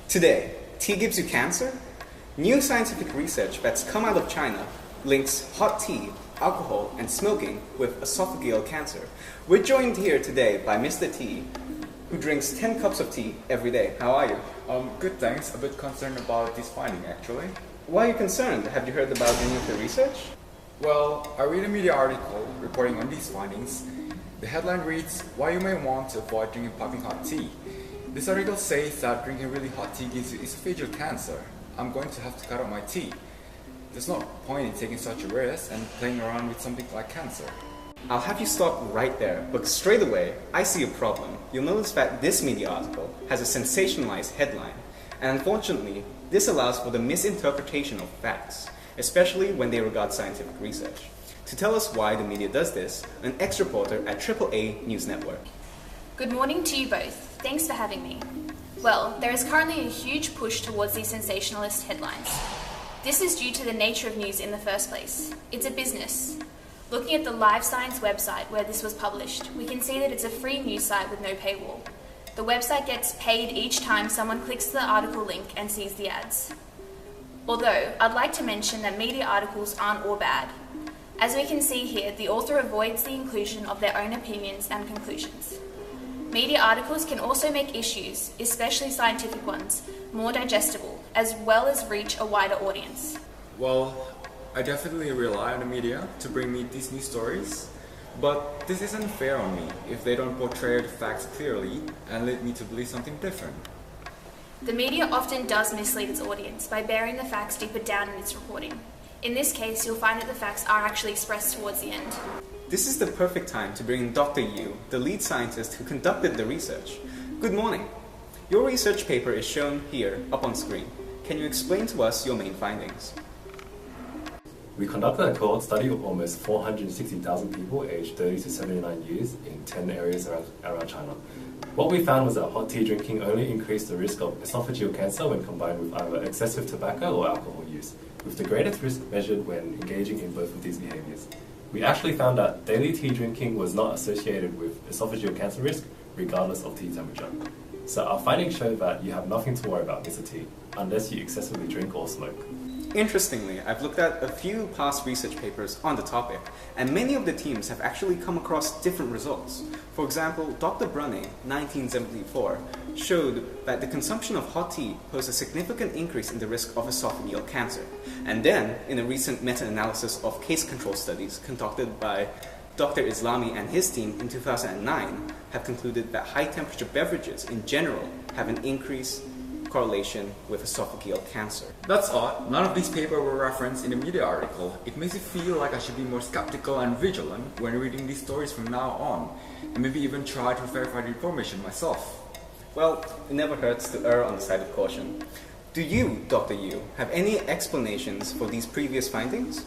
Today, tea gives you cancer? New scientific research that's come out of China links hot tea, alcohol, and smoking with esophageal cancer. We're joined here today by Mr. T, who drinks 10 cups of tea every day. How are you? Good, thanks. A bit concerned about this finding, actually. Why are you concerned? Have you heard about any of the research? Well, I read a media article reporting on these findings. The headline reads, "Why you may want to avoid drinking piping hot tea." This article says that drinking really hot tea gives you esophageal cancer. I'm going to have to cut out my tea. There's no point in taking such a risk and playing around with something like cancer. I'll have you stop right there, but straight away, I see a problem. You'll notice that this media article has a sensationalized headline, and unfortunately, this allows for the misinterpretation of facts, especially when they regard scientific research. To tell us why the media does this, an ex-reporter at AAA News Network. Good morning to you both. Thanks for having me. Well, there is currently a huge push towards these sensationalist headlines. This is due to the nature of news in the first place. It's a business. Looking at the Live Science website where this was published, we can see that it's a free news site with no paywall. The website gets paid each time someone clicks the article link and sees the ads. Although, I'd like to mention that media articles aren't all bad. As we can see here, the author avoids the inclusion of their own opinions and conclusions. Media articles can also make issues, especially scientific ones, more digestible, as well as reach a wider audience. Well, I definitely rely on the media to bring me these news stories, but this isn't fair on me if they don't portray the facts clearly and lead me to believe something different. The media often does mislead its audience by burying the facts deeper down in its reporting. In this case, you'll find that the facts are actually expressed towards the end. This is the perfect time to bring in Dr. Yu, the lead scientist who conducted the research. Good morning. Your research paper is shown here, up on screen. Can you explain to us your main findings? We conducted a cohort study of almost 460,000 people aged 30 to 79 years in 10 areas around China. What we found was that hot tea drinking only increased the risk of esophageal cancer when combined with either excessive tobacco or alcohol use, with the greatest risk measured when engaging in both of these behaviors. We actually found that daily tea drinking was not associated with esophageal cancer risk, regardless of tea temperature. So our findings show that you have nothing to worry about, Mr. T, unless you excessively drink or smoke. Interestingly, I've looked at a few past research papers on the topic, and many of the teams have actually come across different results. For example, Dr. Brunne, 1974, showed that the consumption of hot tea posed a significant increase in the risk of esophageal cancer. And then, in a recent meta-analysis of case control studies conducted by Dr. Islami and his team in 2009, have concluded that high-temperature beverages in general have an increased correlation with esophageal cancer. That's odd. None of these papers were referenced in the media article. It makes me feel like I should be more skeptical and vigilant when reading these stories from now on, and maybe even try to verify the information myself. Well, it never hurts to err on the side of caution. Do you, Dr. Yu, have any explanations for these previous findings?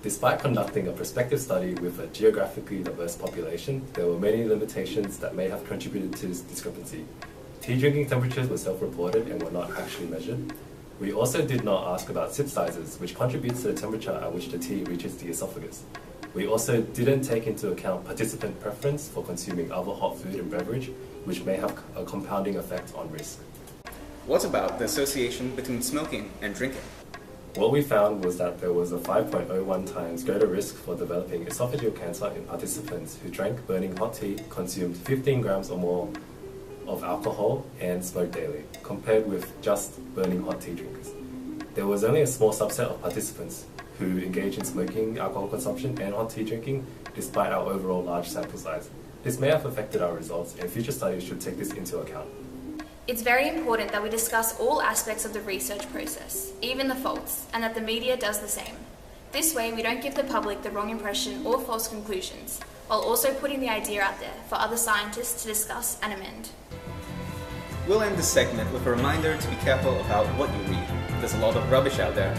Despite conducting a prospective study with a geographically diverse population, there were many limitations that may have contributed to this discrepancy. Tea drinking temperatures were self-reported and were not actually measured. We also did not ask about sip sizes, which contributes to the temperature at which the tea reaches the esophagus. We also didn't take into account participant preference for consuming other hot food and beverage, which may have a compounding effect on risk. What about the association between smoking and drinking? What we found was that there was a 5.01 times greater risk for developing esophageal cancer in participants who drank burning hot tea, consumed 15 grams or more of alcohol, and smoked daily, compared with just burning hot tea drinkers. There was only a small subset of participants who engaged in smoking, alcohol consumption, and hot tea drinking, despite our overall large sample size. This may have affected our results, and future studies should take this into account. It's very important that we discuss all aspects of the research process, even the faults, and that the media does the same. This way, we don't give the public the wrong impression or false conclusions, while also putting the idea out there for other scientists to discuss and amend. We'll end this segment with a reminder to be careful about what you read. There's a lot of rubbish out there.